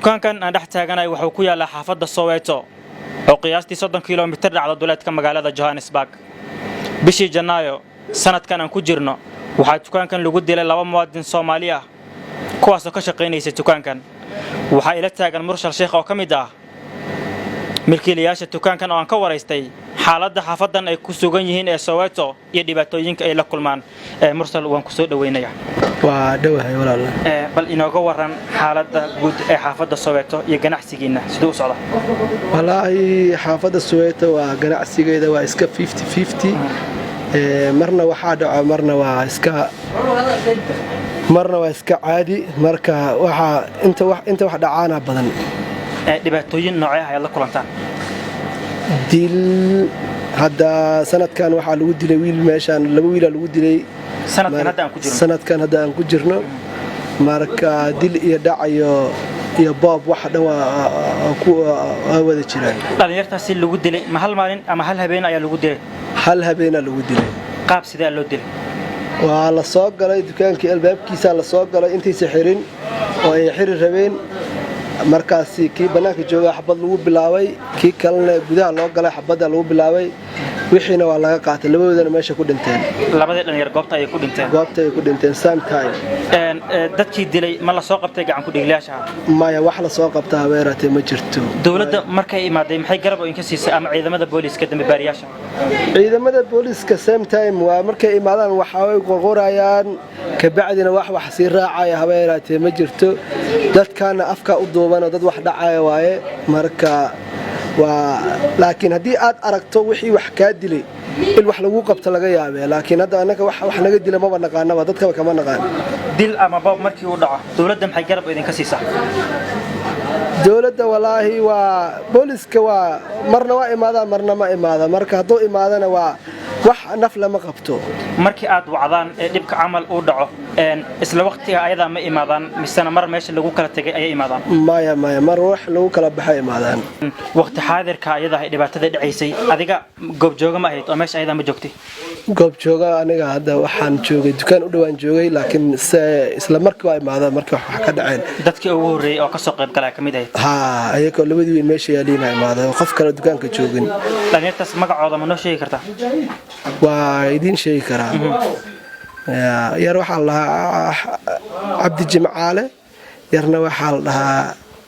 dukaankan aan dhex taaganahay wuxuu ku yaalaa xaafadda Soweto oo qiyaastii 30 kiiloomitir dhacdo duleedka magaalada Johannesburg. bishii Janaayo sanadkan aan ku jirno waxaa dukaankan lagu dilay 2 muwaadin Soomaali ah kuwaas oo ka shaqeynayay dukaankan. waxaa ila taagan Murshal Sheekh oo kamid ah milkiilayaasha dukaankan oo aan ka waraystay xaaladda xaafadan ay ku sugan yihiin ee Soweto iyo dhibaatooyinka ay la kulmaan. Murshal waan ku soo dhaweynayaa. waa dhawahay walaal bal inooga waran xaaladda guud ee xaafadda Soweto iyo ganacsigiina sidoo u socda. wallaahi xaafadda Soweto waa ganacsigeeda waa iska 50-50 marna waxaa dhaca marna waa iska caadi marka waxa inta wax dhacaana badan dhibaatooyin noocee ah ay la kulantaan. dil hadda sanadkan waxa lagu dilay wiil meeshan 2 wiil lagu dilay sanadkan hadda aan ku jirno marka dil iyo dhacayo iyo boob wax dhan waa wada jiraan. dhalinyartaasi lagu dilay ma hal maalin ama hal habeen ayaa lagu dilay. hal habeen lagu dilay. qaab sidee loo dilay. waa la soo galay dukaankii albaabkiisa la soo galay intiisa xirin oo ay xiri rabeen markaasi kii banaanka jooga xabad lagu bilaabay kii kalena gudaha loo galay xabada lagu bilaabay wixiina waa laga qaatay labadoodana meesha ku dhinteen. labada dhalinyar goobta ay ku dhinteen same time. dadkii dilay ma la soo qabtay gacan ku dhiglaasha. maya wax la soo qabtaa weerartay ma jirto. dawladda markay imaaday maxay garab oo inka siisay ama ciidamada booliska dambe baariyaasha. ciidamada booliska same time waa markay imaadaan waxa ay qorqorayaan ka bacdina wax si raacay habeeratay ma jirto. dadkana afka u duuban dad wax dhacay waaye marka laakiin hadii aad aragto wixii wax ka dilay il wax lagu qabto laga yaabay laakiin hadda anaka wax naga dilay ma naqaanaba dadka kama naqaan. dil ama boob markii uu dhaco dawladda maxay garab idinka siisaa. dawladda walaahi waa booliska waa marna waa imaadaan marna ma imaada marka haduu imaadana waa wax naf lama qabto. markii aad wacdaan dhibka amal uu dhaco isla waqtiga ayada ma imaadaan misana mar meesha lagu kala tagay ay imaadaan. maya mar wax lagu kala baxay imaadaan. waqti xaadirka ayada ay dhibaatada dhacaysay adiga goob jooga ma ahayd oo meesha ayada ma joogtay. goob jooga aniga hadda waxaan joogay dukaan u dhawaan joogay laakiin isla markii waa imaadaan markii wax ka dhaceen. dadkii ugu horeeyay oo ka soo qayb galay kamid ahayd. ayagoo labadii wiil meesha yaaliin imaadeen qof kale dukaanka joogin. dhalinyartaas magacooda ma noo sheegi kartaa. waa idin sheegi karaa. yar waxa la Cabdi Jimcaale yarna waxa la dhahaa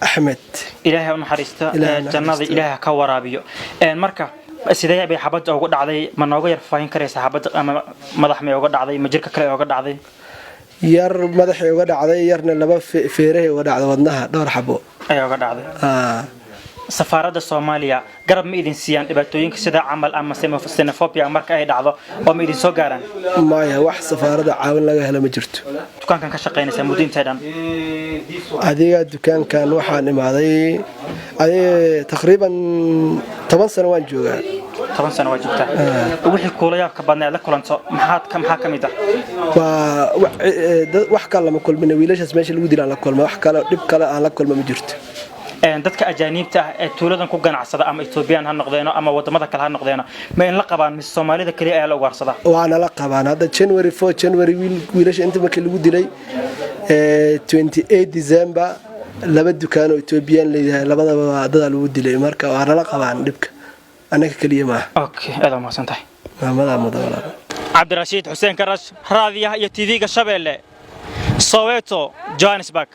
Axmed. ilaahay u naxariisto jannada ilaahay ka waraabiyo. marka sidee bay xabad ugu dhacday ma nooga yar faahin karaysa xabad ama madax ma uga dhacday ma jirka kale uga dhacday. yar madaxay uga dhacday yarna laba feeray uga dhacday wadnaha dhowr xabo ay uga dhacday. safaaradda Soomaaliya garab ma idin siiyaan dhibaatooyinka sida amal ama xenophobia marka ay dhacdo oo ma idin soo gaaraan. maya wax safaaradda caawin laga helo ma jirto. dukaankan ka shaqeynaysa muddo intee dhan. adiga dukaankan waxaan imaaday taqriiban 10 sano waan joogaa. 10 sano waa joogtaa. wixii kula yaabka badnaa la kulanto maxaa kamid ah. wax kale ma kulmin wiilashaas meesha lagu dilaan la kulma wax kale dhib kale aan la kulma ma jirto. dadka ajaanibta ah ee tuuladan ku ganacsada ama Ethiopian ha noqdeeno ama wadamada kale ha noqdeeno ma in la qabaan mis Soomaalida kaliya ayaa la ugaarsadaa. waana la qabaan hadda January wiilasha inta markii lagu dilay 28 December laba dukaan oo Ethiopian leeyahay labadaba dad lagu dilay marka waana la qabaan dhibka anaga kaliya ma. okay aad ma santahay. maamada mudawala Cabdirashiid Xuseen Karash raadiyaha iyo TV-ga Shabeelle Soweto Johannesburg.